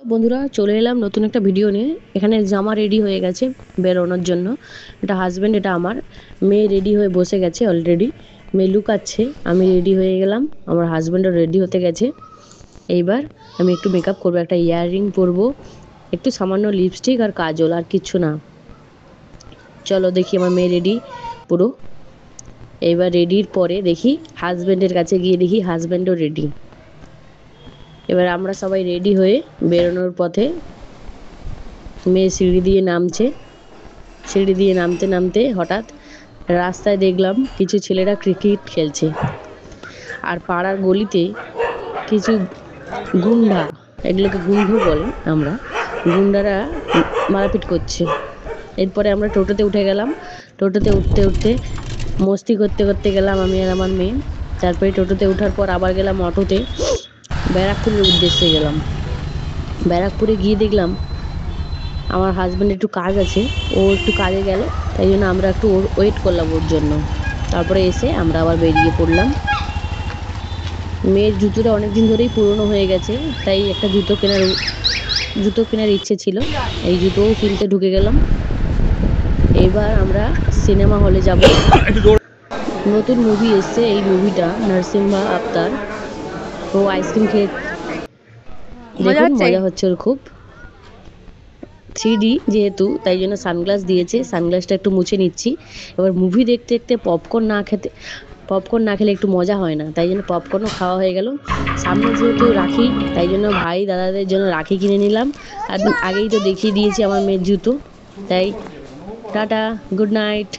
বন্ধুরা চলে এলাম নতুন একটা ভিডিও নিয়ে। এখানে জামা রেডি হয়ে গেছে বেরোনোর জন্য। এটা হাজব্যান্ড, এটা আমার। মেয়ে রেডি হয়ে বসে গেছে অলরেডি। মেয়ে লুকাচ্ছে, আমি রেডি হয়ে গেলাম, আমার হাজব্যান্ডও রেডি হতে গেছে। এইবার আমি একটু মেকআপ করবো, একটা ইয়াররিং পরবো, একটু সামান্য লিপস্টিক আর কাজল, আর কিচ্ছু না। চলো দেখি আমার মেয়ে রেডি পুরো। এইবার রেডির পরে দেখি হাজব্যান্ডের কাছে গিয়ে দেখি হাজব্যান্ডও রেডি। এবার আমরা সবাই রেডি হয়ে বেরোনোর পথে। মেয়ে সিঁড়ি দিয়ে নামছে, সিঁড়ি দিয়ে নামতে নামতে হঠাৎ রাস্তায় দেখলাম কিছু ছেলেরা ক্রিকেট খেলছে। আর পাড়ার গলিতে কিছু গুন্ডা, এগুলোকে গুন্ডু বলে আমরা, গুন্ডারা মারপিট করছে। এরপরে আমরা টোটোতে উঠে গেলাম। টোটোতে উঠতে উঠতে মস্তি করতে করতে গেলাম আমি আর আমার মেয়ে। তারপরে টোটোতে ওঠার পর আবার গেলাম অটোতে, ব্যারাকপুরের উদ্দেশ্যে গেলাম। ব্যারাকপুরে গিয়ে দেখলাম আমার হাজব্যান্ড একটু কাজ আছে, ও একটু কাজে গেল, তাই জন্য আমরা একটু ওয়েট করলাম ওর জন্য। তারপরে এসে আমরা আবার বেরিয়ে পড়লাম। মেয়ের জুতোটা অনেক দিন ধরেই পুরনো হয়ে গেছে, তাই একটা জুতো কেনার ইচ্ছে ছিল, এই জুতোও কিনতে ঢুকে গেলাম। এবার আমরা সিনেমা হলে যাব। নতুন মুভি এসছে, এই মুভিটা নরসিম্হা আবতার। ও আইসক্রিম খেয়ে দেখুন, মজা হচ্ছে ওর খুব। 3D যেহেতু, তাই জন্য সানগ্লাস দিয়েছে, সানগ্লাসটা একটু মুছে নিচ্ছি। এবার মুভি দেখতে দেখতে পপকর্ন না খেলে একটু মজা হয় না, তাই জন্য পপকর্নও খাওয়া হয়ে গেল। সামনে যেহেতু রাখি, তাই জন্য ভাই দাদাদের জন্য রাখি কিনে নিলাম। আর আগেই তো দেখিয়ে দিয়েছি আমার মেয়ের জুতো। তাই টাটা, গুড নাইট।